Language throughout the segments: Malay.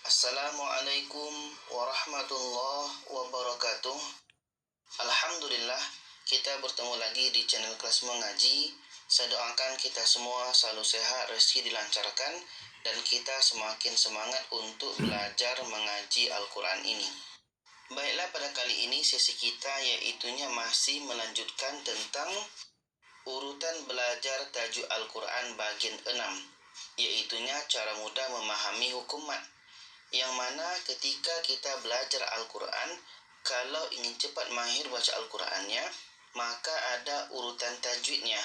Assalamualaikum warahmatullahi wabarakatuh. Alhamdulillah, kita bertemu lagi di channel Kelas Mengaji. Saya doakan kita semua selalu sehat, rezeki dilancarkan, dan kita semakin semangat untuk belajar mengaji Al-Quran ini. Baiklah, pada kali ini sesi kita yaitunya masih melanjutkan tentang urutan belajar tajuk Al-Quran bagian 6, yaitunya cara mudah memahami hukum mat. Yang mana ketika kita belajar Al-Quran, kalau ingin cepat mahir baca Al-Qurannya, maka ada urutan tajwidnya.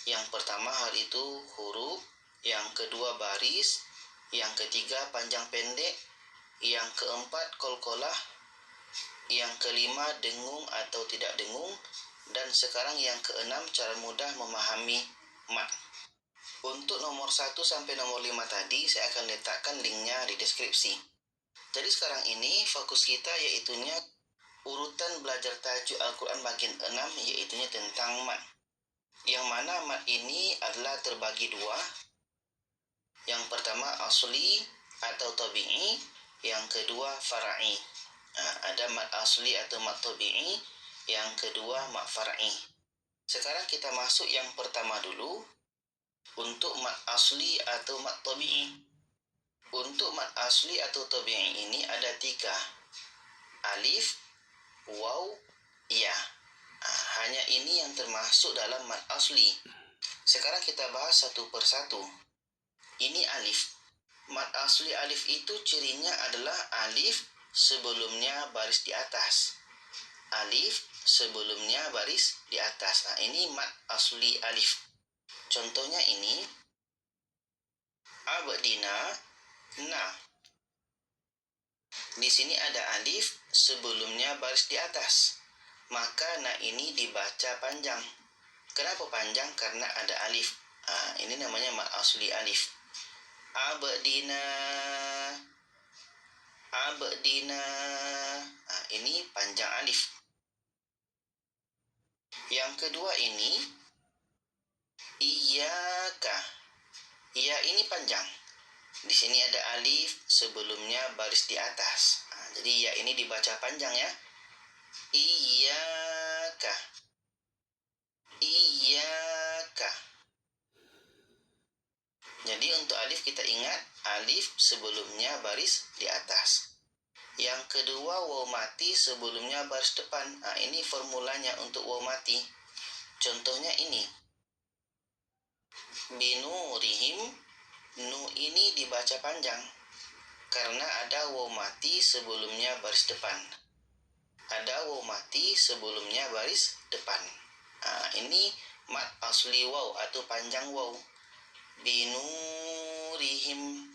Yang pertama hal itu huruf, yang kedua baris, yang ketiga panjang pendek, yang keempat qalqalah, yang kelima dengung atau tidak dengung, dan sekarang yang keenam cara mudah memahami mat. Untuk nomor 1 sampai nomor 5 tadi saya akan letakkan linknya di deskripsi. Jadi sekarang ini fokus kita yaitunya urutan belajar tajuk Al-Quran bagian 6, yaitunya tentang mat. Yang mana mat ini adalah terbagi dua. Yang pertama asli atau tabi'i, yang kedua fara'i. Ada mat asli atau mat tabi'i, yang kedua mat fara'i. Sekarang kita masuk yang pertama dulu. Untuk mat asli atau mat tabi'i. Untuk mat asli atau tabi'i ini ada 3. Alif, waw, ya. Hanya ini yang termasuk dalam mat asli. Sekarang kita bahas satu persatu. Ini alif. Mat asli alif itu cirinya adalah alif sebelumnya baris di atas. Alif sebelumnya baris di atas. Ini mat asli alif. Contohnya ini abdina na. Di sini ada alif sebelumnya baris di atas. Maka na ini dibaca panjang. Kenapa panjang? Karena ada alif. Ini namanya mat asli alif. Abdina. Abdina. Ini panjang alif. Yang kedua ini iyaka. Iya ini panjang. Di sini ada alif sebelumnya baris di atas. Jadi ya ini dibaca panjang ya. Iyaka. Iyaka. Jadi untuk alif kita ingat alif sebelumnya baris di atas. Yang kedua waw mati sebelumnya baris depan. Ini formulanya untuk waw mati. Contohnya ini. Binurihim. Nu ini dibaca panjang karena ada waw mati sebelumnya baris depan. Ada waw mati sebelumnya baris depan. Ini mat asli waw atau panjang waw. Binurihim.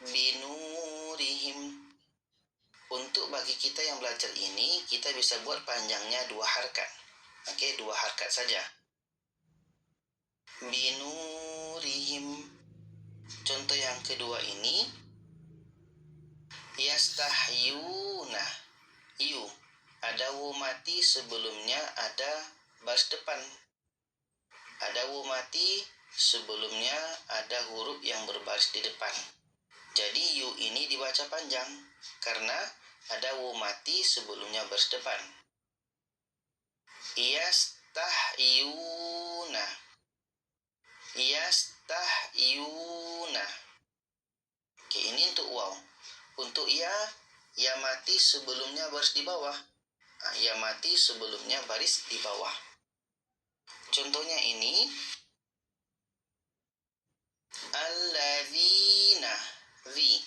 Binurihim. Untuk bagi kita yang belajar ini, kita bisa buat panjangnya 2 harkat. Oke, 2 harkat saja. Binurihim. Contoh yang kedua ini yastahyuna. Yu. Ada waw mati sebelumnya ada baris depan. Ada waw mati sebelumnya ada huruf yang berbaris di depan. Jadi yu ini dibaca panjang karena ada waw mati sebelumnya baris depan. Yastahyuna. Yastahyuna. Oke, ini untuk waw. Untuk ya mati sebelumnya baris di bawah. Ya mati sebelumnya baris di bawah. Contohnya ini alladzina. Zi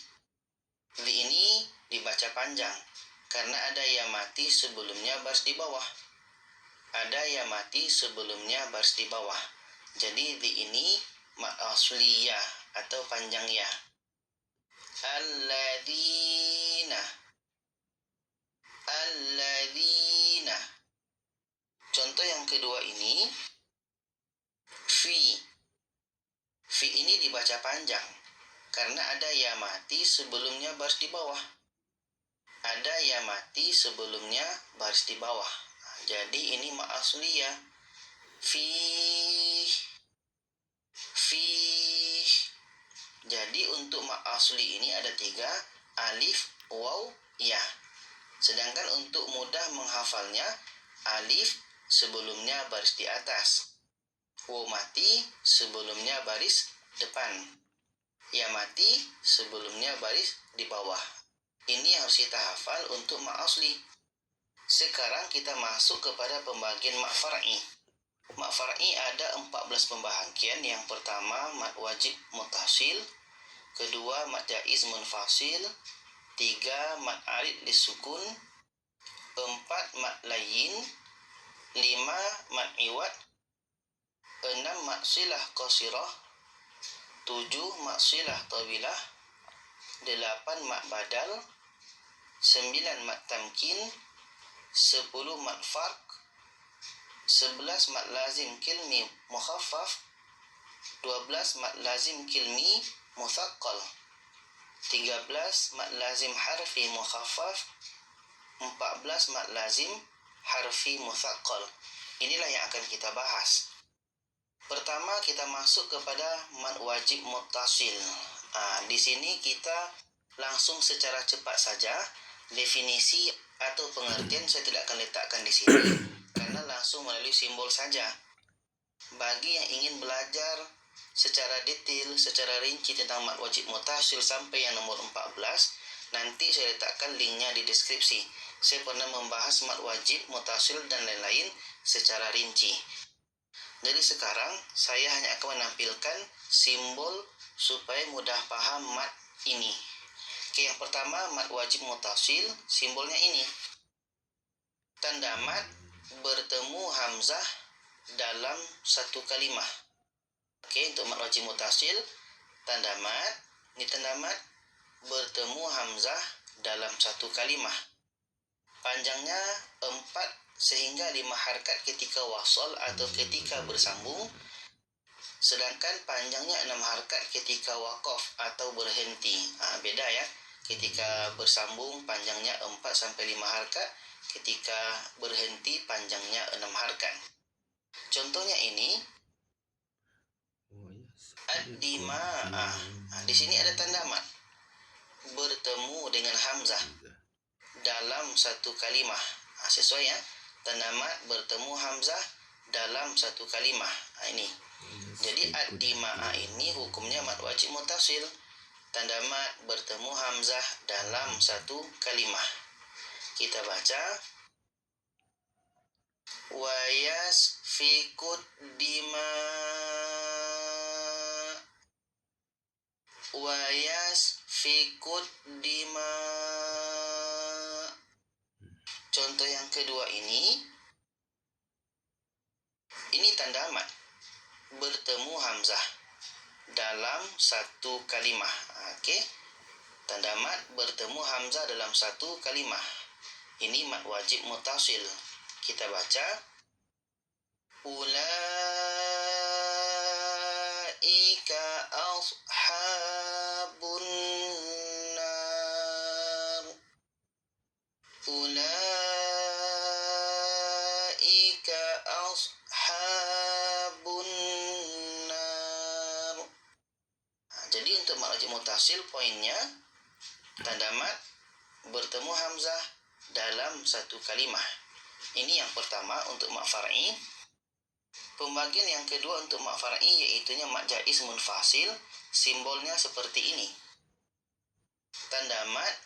ini dibaca panjang karena ada ya mati sebelumnya baris di bawah. Ada ya mati sebelumnya baris di bawah. Jadi di ini mat asli ya atau panjang ya. Alladzina. Alladzina. Contoh yang kedua ini fi. Fi ini dibaca panjang karena ada ya mati sebelumnya baris di bawah. Ada ya mati sebelumnya baris di bawah. Jadi ini mat asli ya. Fi. Fi. Jadi untuk mat asli ini ada 3. alif, waw, ya. Sedangkan untuk mudah menghafalnya, alif sebelumnya baris di atas, waw mati sebelumnya baris depan, ya mati sebelumnya baris di bawah. Ini harus kita hafal untuk mak asli. Sekarang kita masuk kepada pembagian mak far'i. Mak far'i ada 14 pembahagian. Yang pertama mat wajib muttasil, kedua mat jaiz munfasil, 3 mat arid lisukun, 4 mat layyin, 5 mat iwad, 6 mat silah qasirah, 7 mat silah tawilah, 8 mat badal, 9 mat tamkin, 10 mat farq, 11 mat lazim kilmi mukhaffaf, 12 mat lazim kilmi muthaqqal, 13 mat lazim harfi mukhaffaf, 14 mat lazim harfi muthaqqal. Inilah yang akan kita bahas. Pertama kita masuk kepada mat wajib muttasil. Di sini kita langsung secara cepat saja definisi atau pengertian saya tidak akan letakkan di sini karena langsung melalui simbol saja. Bagi yang ingin belajar secara detail, secara rinci tentang mat wajib muttasil sampai yang nomor 14, nanti saya letakkan linknya di deskripsi. Saya pernah membahas mat wajib muttasil dan lain-lain secara rinci. Jadi sekarang saya hanya akan menampilkan simbol supaya mudah paham mat ini. Oke, yang pertama mat wajib muttasil, simbolnya ini. Tanda mat bertemu hamzah dalam satu kalimah. Oke, untuk mat wajib muttasil, tanda mat, ini tanda mat bertemu hamzah dalam satu kalimah. Panjangnya 4 sehingga 5 harkat ketika wasal atau ketika bersambung, sedangkan panjangnya 6 harkat ketika waqaf atau berhenti. Beda ya, ketika bersambung panjangnya 4 sampai 5 harkat, ketika berhenti panjangnya 6 harkat. Contohnya ini ad-dima'ah. Di sini ada tanda mat bertemu dengan hamzah dalam satu kalimah. Sesuai ya, tanda mat bertemu hamzah dalam satu kalimah. Ini. Jadi ad-dima'ah ini hukumnya mat wajib muttasil. Tanda mat bertemu hamzah dalam satu kalimah. Kita baca wa yasfikud dima, wa yasfikud dima. Contoh yang kedua ini tanda mat bertemu hamzah dalam satu kalimah. Oke, tanda mat bertemu hamzah dalam satu kalimah. Ini mat wajib muttasil. Kita baca ulaika ashabun nar, ulaika ashabun nar. Jadi untuk mat wajib muttasil poinnya tanda mat bertemu hamzah dalam satu kalimah. Ini yang pertama untuk mat far'i. Pembagian yang kedua untuk mat far'i yaitunya mat jaiz munfasil. Simbolnya seperti ini. Tanda mat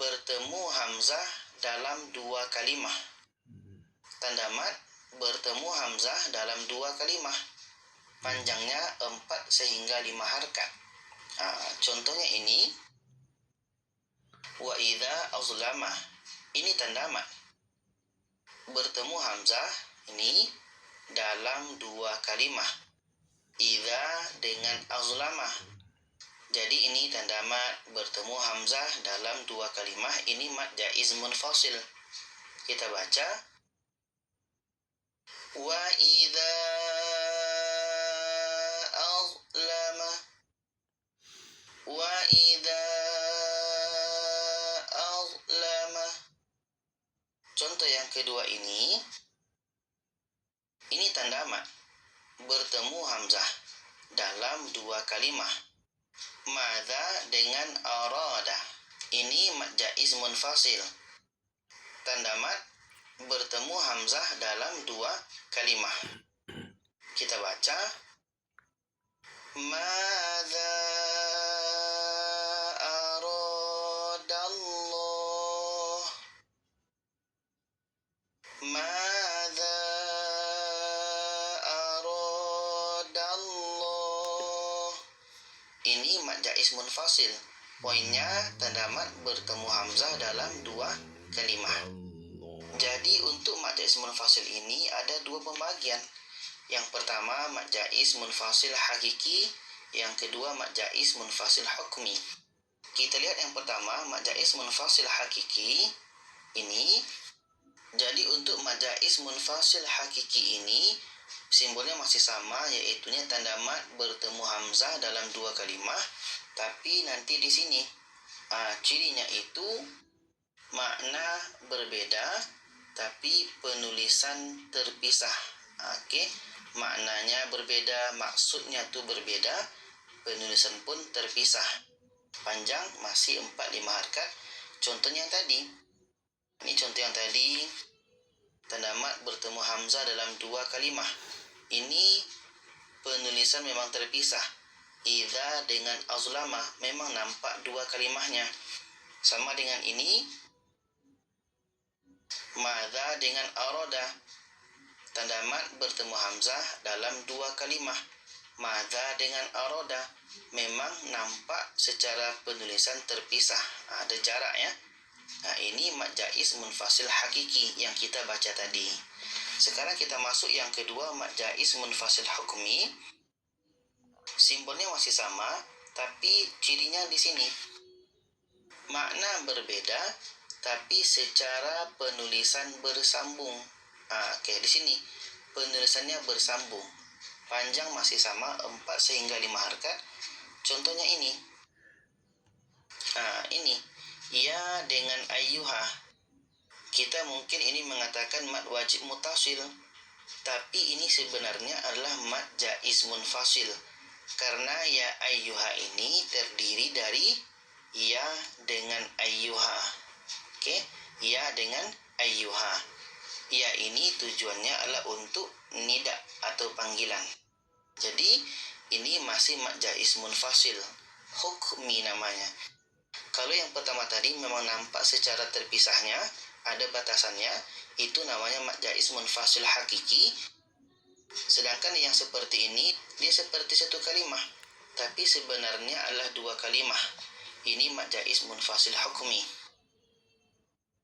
bertemu hamzah dalam dua kalimah. Tanda mat bertemu hamzah dalam dua kalimah. Panjangnya 4 sehingga 5 harkat. Contohnya ini wa idza azlama. Ini tanda mat bertemu hamzah ini dalam dua kalimah, idza dengan azlama. Jadi ini tanda mat bertemu hamzah dalam dua kalimah. Ini mat jaiz munfasil. Kita baca wa idza azlama, wa idza azlama. Contoh yang kedua ini tanda mat bertemu hamzah dalam dua kalimah. Madza dengan arada. Ini mad jaiz munfasil. Tanda mad bertemu hamzah dalam dua kalimah. Kita baca Madza aradallah. Madza aradallah. Ini mad jaiz munfasil. Poinnya tanda mad bertemu hamzah dalam dua kalimah. Jadi untuk mad jaiz munfasil ini ada dua pembagian. Yang pertama mad jaiz munfasil hakiki, yang kedua mad jaiz munfasil hukmi. Kita lihat yang pertama mad jaiz munfasil hakiki ini. Jadi untuk mad jaiz munfasil hakiki ini simbolnya masih sama, yaitu tanda mad bertemu hamzah dalam dua kalimah, tapi nanti di sini cirinya itu makna berbeda tapi penulisan terpisah. Maknanya berbeda, maksudnya tuh berbeda, penulisan pun terpisah. Panjang masih 4-5 harakat. Contohnya yang tadi. Ini contoh yang tadi, tanda mad bertemu hamzah dalam dua kalimah. Ini penulisan memang terpisah. Idza dengan azlama memang nampak dua kalimahnya. Sama dengan ini. Madza dengan arada. Tanda mad bertemu hamzah dalam dua kalimah. Madza dengan arada memang nampak secara penulisan terpisah. Ada jarak ya. Ini mad jaiz munfasil hakiki yang kita baca tadi. Sekarang kita masuk yang kedua, mad jaiz munfasil hukmi. Simbolnya masih sama, tapi cirinya di sini. Makna berbeda, tapi secara penulisan bersambung. Di sini penulisannya bersambung. Panjang masih sama 4-5 harakat. Contohnya ini. Ini ya dengan ayyuha. Kita mungkin ini mengatakan mad wajib mutasil, tapi ini sebenarnya adalah mad jaiz munfasil. Karena ya ayyuha ini terdiri dari ya dengan ayyuha. Ya dengan ayyuha. Ya ini tujuannya adalah untuk nida atau panggilan. Jadi ini masih mad jaiz munfasil, hukmi namanya. Kalau yang pertama tadi memang nampak secara terpisahnya, ada batasannya, itu namanya mad jaiz munfasil hakiki. Sedangkan yang seperti ini, dia seperti satu kalimah, tapi sebenarnya adalah dua kalimah. Ini mad jaiz munfasil hukmi.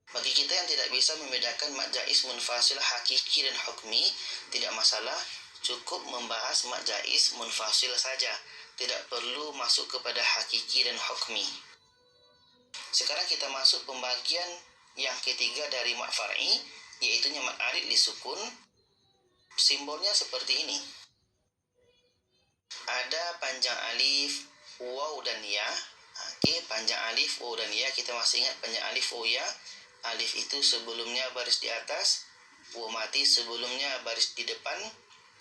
Bagi kita yang tidak bisa membedakan mad jaiz munfasil hakiki dan hukmi, tidak masalah, cukup membahas mad jaiz munfasil saja, tidak perlu masuk kepada hakiki dan hukmi. Sekarang kita masuk pembagian yang ketiga dari mad far'i, yaitu mad arid lisukun. Simbolnya seperti ini. Ada panjang alif, waw dan ya. Panjang alif, waw dan ya. Kita masih ingat panjang alif, waw ya. Alif itu sebelumnya baris di atas, waw mati sebelumnya baris di depan,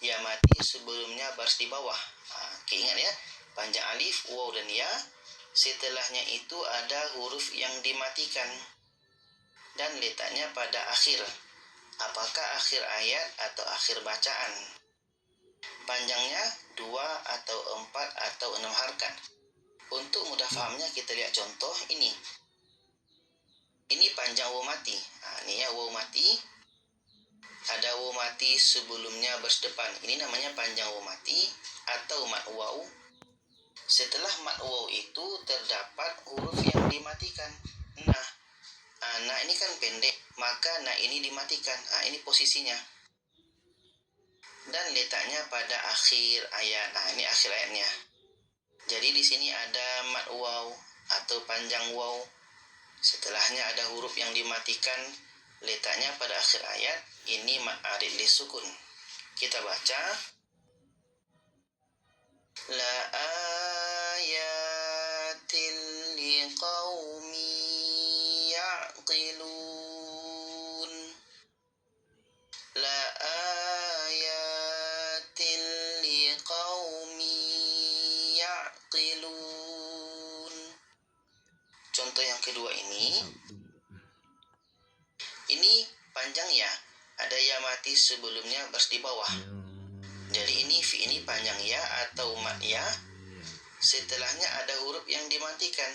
ya mati sebelumnya baris di bawah. Ingat ya, panjang alif, waw dan ya. Setelahnya itu ada huruf yang dimatikan dan letaknya pada akhir. Apakah akhir ayat atau akhir bacaan? Panjangnya 2 atau 4 atau 6 harakat. Untuk mudah fahamnya kita lihat contoh ini. Ini panjang waw mati. Ini ya waw mati. Ada waw mati sebelumnya baris depan. Ini namanya panjang waw mati atau mad waw. Setelah mad waw itu terdapat huruf yang dimatikan. Nah ini kan pendek, maka nah ini dimatikan. Ini posisinya. Dan letaknya pada akhir ayat. Ini akhir ayatnya. Jadi di sini ada mad waw atau panjang waw. Setelahnya ada huruf yang dimatikan, letaknya pada akhir ayat. Ini mad arid lisukun. Kita baca. La ayatil liqaumi ya'qilun. La ayatil liqaumi ya'qilun. Contoh yang yang kedua ini panjang ya. Ada ya mati sebelumnya baris di bawah. Jadi ini fi ini panjang ya atau mat ya. Setelahnya ada huruf yang dimatikan.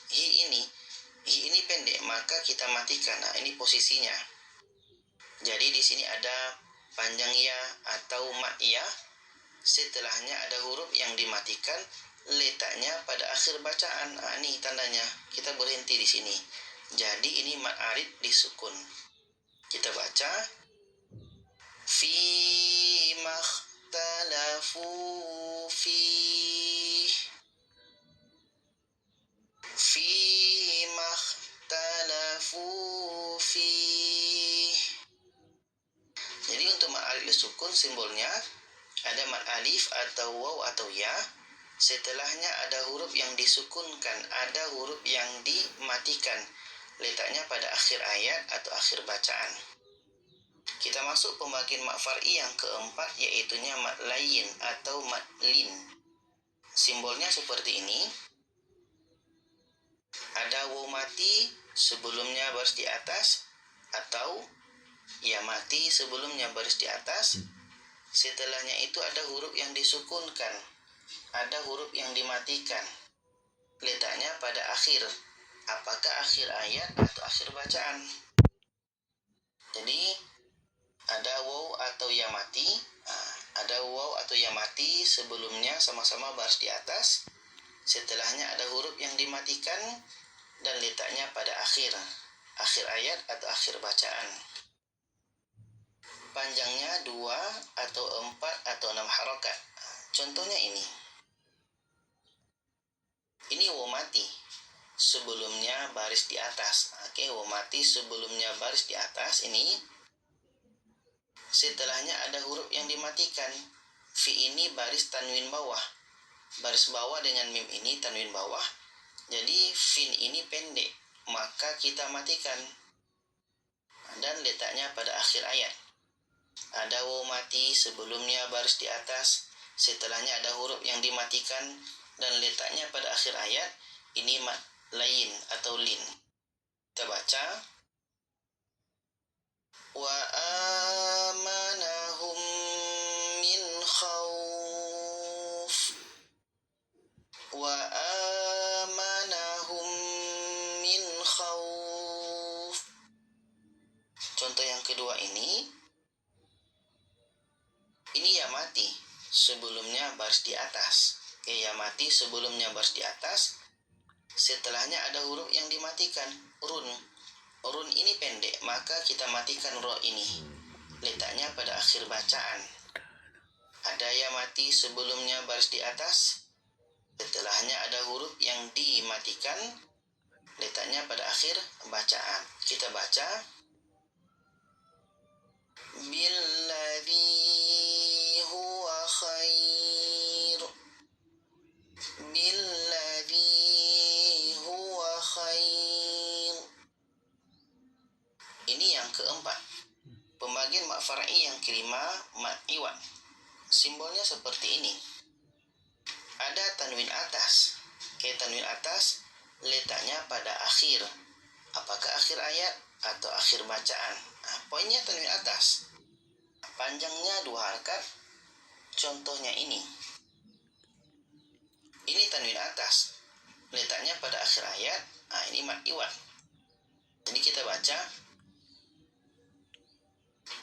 Hi ini pendek, maka kita matikan. Nah, ini posisinya. Jadi di sini ada panjang ya atau mat ya. Setelahnya ada huruf yang dimatikan, letaknya pada akhir bacaan. Nah, ini tandanya. Kita berhenti di sini. Jadi ini mat arid disukun. Kita baca fi makhtalafu fi makhtalafu fi. Jadi untuk mat alif disukun simbolnya ada mat alif atau waw atau ya. Setelahnya ada huruf yang disukunkan, ada huruf yang dimatikan. Letaknya pada akhir ayat atau akhir bacaan. Kita masuk pembagian mat far'i yang keempat, yaitunya mat layin atau mat lin. Simbolnya seperti ini. Ada waw mati sebelumnya baris di atas, atau ya mati sebelumnya baris di atas. Setelahnya itu ada huruf yang disukunkan, ada huruf yang dimatikan. Letaknya pada akhir. Apakah akhir ayat atau akhir bacaan? Jadi ada waw atau ya mati. Ada waw atau ya mati sebelumnya sama-sama baris di atas. Setelahnya ada huruf yang dimatikan dan letaknya pada akhir ayat atau akhir bacaan. Panjangnya 2 atau 4 atau 6 harokat. Contohnya ini. Ini waw mati sebelumnya baris di atas. Oke, waw mati sebelumnya baris di atas ini. Setelahnya ada huruf yang dimatikan. Fi ini baris tanwin bawah. Baris bawah dengan mim ini tanwin bawah. Jadi fin ini pendek, maka kita matikan. Dan letaknya pada akhir ayat. Ada waw mati sebelumnya baris di atas. Setelahnya ada huruf yang dimatikan dan letaknya pada akhir ayat. Ini mat lain atau lin. Kita baca. Wa amanahum min khawf. Wa amanahum min khawf. Contoh yang kedua ini ya mati sebelumnya baris di atas. Ya mati sebelumnya baris di atas. Setelahnya ada huruf yang dimatikan, run. Run ini pendek, maka kita matikan ro ini. Letaknya pada akhir bacaan. Ada ya mati sebelumnya baris di atas. Setelahnya ada huruf yang dimatikan. Letaknya pada akhir bacaan. Kita baca. Billadzi huwa khair. Billadzi huwa khair. Ini yang keempat. Pembagian mat far'i yang kelima, mat iwad. Simbolnya seperti ini. Ada tanwin atas. Tanwin atas letaknya pada akhir. Apakah akhir ayat atau akhir bacaan? Poinnya tanwin atas. Panjangnya 2 harakat. Contohnya ini. Ini tanwin atas. Letaknya pada akhir ayat. Ini mat iwad. Jadi kita baca.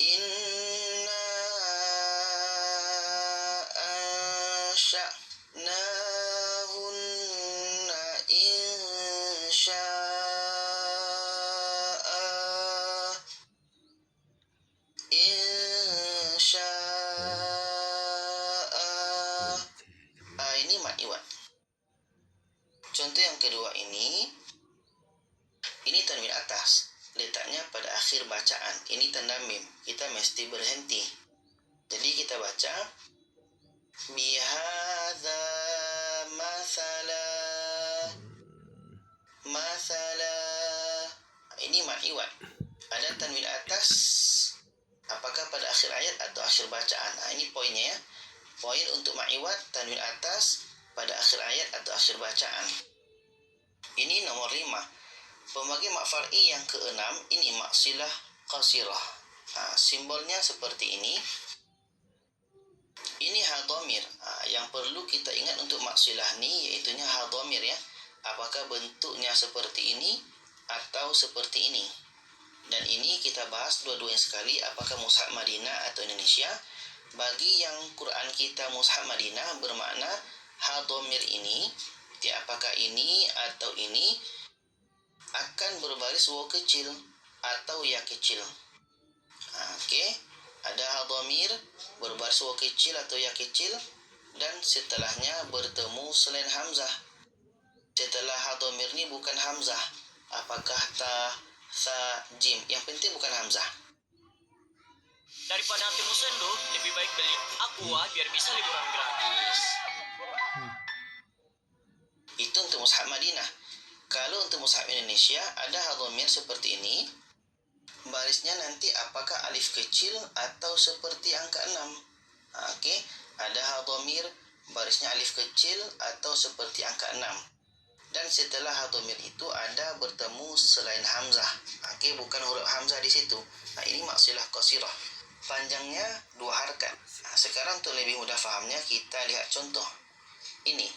Inna ansha'nahunna insya'a. Ini mat iwad. Contoh yang kedua ini tanwin atas. Letaknya pada akhir bacaan. Ini tanda mim. Kita mesti berhenti. Jadi kita baca. Bihadza mathala. Ini mat iwad. Ada tanwin atas. Apakah pada akhir ayat atau akhir bacaan? Ini poinnya ya. Poin untuk mat iwad, tanwin atas pada akhir ayat atau akhir bacaan. Ini nomor 5. Pembagi mak far'i yang keenam, ini mak silah qasirah. Simbolnya seperti ini. Ini hal dhamir. Yang perlu kita ingat untuk mak silah ni, iaitunya hal dhamir ya. Apakah bentuknya seperti ini atau seperti ini. Dan ini kita bahas dua-duanya sekali, apakah mushaf Madinah atau Indonesia. Bagi yang Quran kita mushaf Madinah bermakna hal dhamir ini, ya, apakah ini atau ini, akan berbaris waw kecil atau ya kecil. Ada hal dhamir berbaris waw kecil atau ya kecil, dan setelahnya bertemu selain hamzah. Setelah hal dhamir ini bukan hamzah, apakah ta, sa, jim, yang penting bukan hamzah. Daripada hatimu sendu, lebih baik beli Aqua biar bisa liburan gratis. Itu untuk mushaf Madinah. Kalau untuk mushaf Indonesia ada hal dhamir seperti ini. Barisnya nanti apakah alif kecil atau seperti angka 6. Ada hal dhamir barisnya alif kecil atau seperti angka 6. Dan setelah hal dhamir itu ada bertemu selain hamzah. Bukan huruf hamzah di situ. Ini mak silah qasirah. Panjangnya 2 harakat. Sekarang untuk lebih mudah fahamnya kita lihat contoh. Ini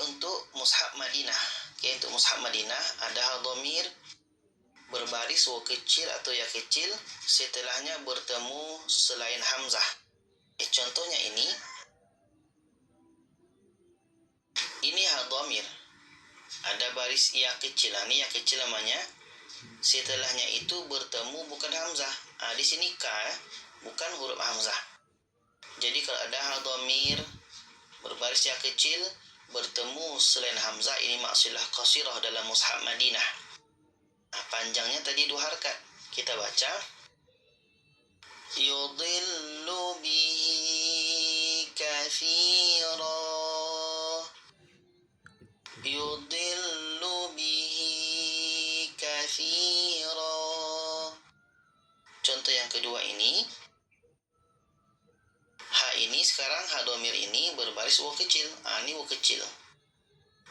untuk mushaf Madinah. Untuk mushaf Madinah ada hal dhamir berbaris waw kecil atau ya kecil, setelahnya bertemu selain hamzah. Contohnya ini hal dhamir. Ada baris ya kecil. Ini ya kecil namanya. Setelahnya itu bertemu bukan hamzah. Di sini ka, bukan huruf hamzah. Jadi kalau ada hal dhamir berbaris ya kecil bertemu selain hamzah, ini mak silah qasirah dalam mushaf Madinah. Panjangnya tadi 2 harakat. Kita baca yudhillu bihi katsira, yudhillu bihi katsira. Contoh yang kedua ini, ha ini sekarang ha dhamir ini berbaris waw kecil. Ini waw kecil.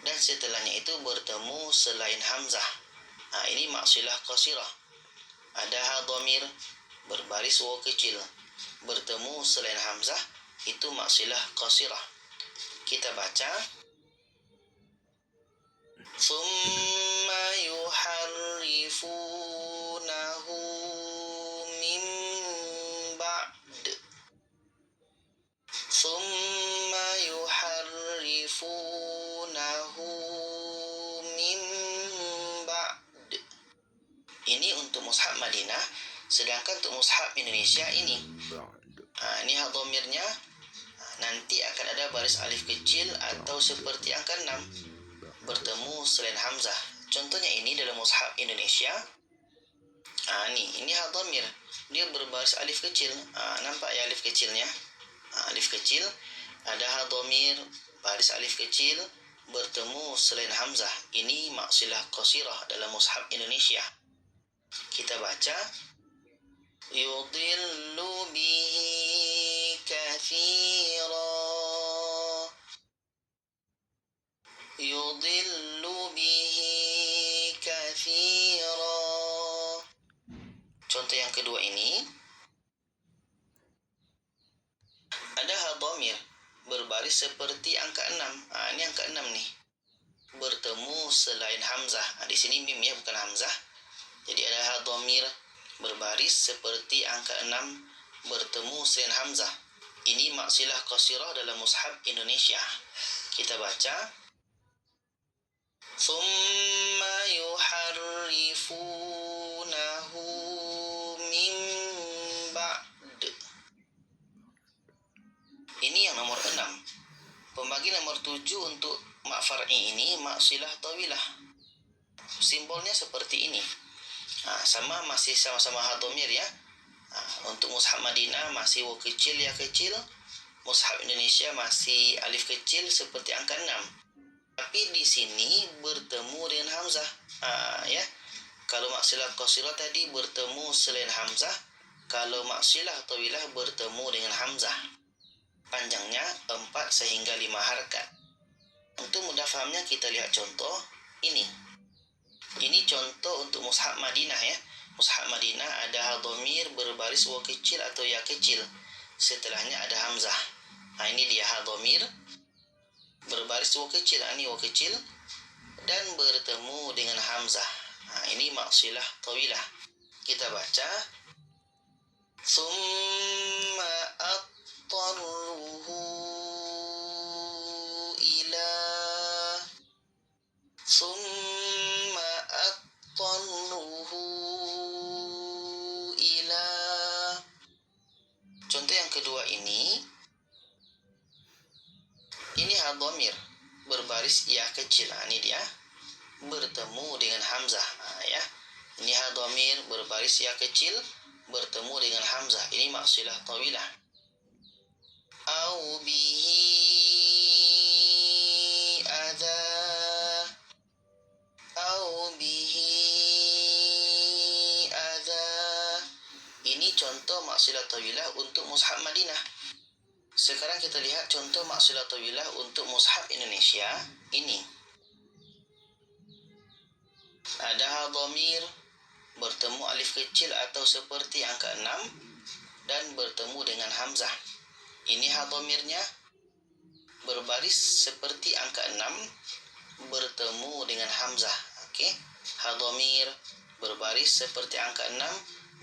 Dan setelahnya itu bertemu selain hamzah. Ini mak silah qasirah. Ada hal dhamir berbaris waw kecil bertemu selain hamzah, itu mak silah qasirah. Kita baca thumma yuharrifunahu min ba'd, thumma yuharrifunahu min ba'd. Ini untuk mushaf Madinah. Sedangkan untuk mushaf Indonesia ini hal dhamirnya nanti akan ada baris alif kecil atau seperti angka 6 bertemu selain hamzah. Contohnya ini dalam mushaf Indonesia. Ini hal dhamir, dia berbaris alif kecil. Nampak ya alif kecilnya? Alif kecil, ada hal dhamir baris alif kecil bertemu selain hamzah. Ini mak silah qasirah dalam mushaf Indonesia. Kita baca yudhillu bihi katsira, yudhillu bihi katsira. Contoh yang kedua ini, ada hal dhamir berbaris seperti angka 6. Ini angka 6 nih, bertemu selain hamzah. Di sini mim ya, bukan hamzah. Jadi ada hal dhamir berbaris seperti angka 6 bertemu selain hamzah. Ini mak silah qasirah dalam mushaf Indonesia. Kita baca thumma yuharrifunahu min ba'd. Ini yang nomor 6. Pembagi nomor 7 untuk mak far'i ini mak silah tawilah. Simbolnya seperti ini. Masih sama-sama hal dhamir ya. Untuk mushaf Madinah masih waw kecil ya kecil. Mushaf Indonesia masih alif kecil seperti angka 6. Tapi di sini bertemu dengan hamzah. Ya. Kalau mak silah qasirah tadi bertemu selain hamzah. Kalau mak silah tawilah bertemu dengan hamzah. Panjangnya 4 sehingga 5 harakat. Untuk mudah fahamnya kita lihat contoh ini. Ini contoh untuk mushaf Madinah ya. Mushaf Madinah ada dhamir berbaris waw kecil atau ya kecil. Setelahnya ada hamzah. Nah, ini dia dhamir berbaris waw kecil. Ini waw kecil dan bertemu dengan hamzah. Nah, ini maksilah tawilah. Kita baca summa attarruhu ila summa attarruhu ila. Contoh yang kedua ini dhamir berbaris ya kecil. Nah, ini dia bertemu dengan hamzah. Nah, ya. Ini dhamir berbaris ya kecil bertemu dengan hamzah. Ini maksilah tawilah. Au bihi adza au bihi adza. Ini contoh maksilah tawilah untuk mushaf Madinah. Sekarang kita lihat contoh maksilah tawilah untuk mushaf Indonesia. Ini ada dhamir bertemu alif kecil atau seperti angka 6 dan bertemu dengan hamzah. Ini dhamirnya berbaris seperti angka 6 bertemu dengan hamzah. Oke. Dhamir berbaris seperti angka 6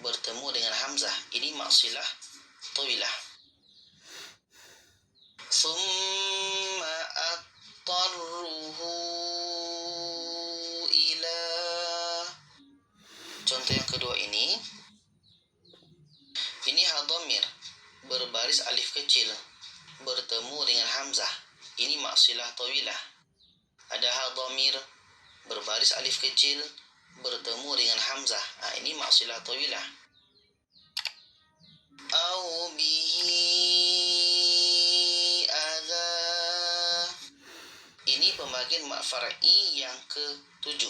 bertemu dengan hamzah. Ini maksilah tawilah. Summa attarruhu ila. Contoh yang kedua ini dhamir berbaris alif kecil bertemu dengan hamzah. Ini maksilah tawilah. Ada dhamir berbaris alif kecil bertemu dengan hamzah. Nah, ini maksilah tawilah. Au bihi adza. Ini pembagian mak far'i yang ke-7.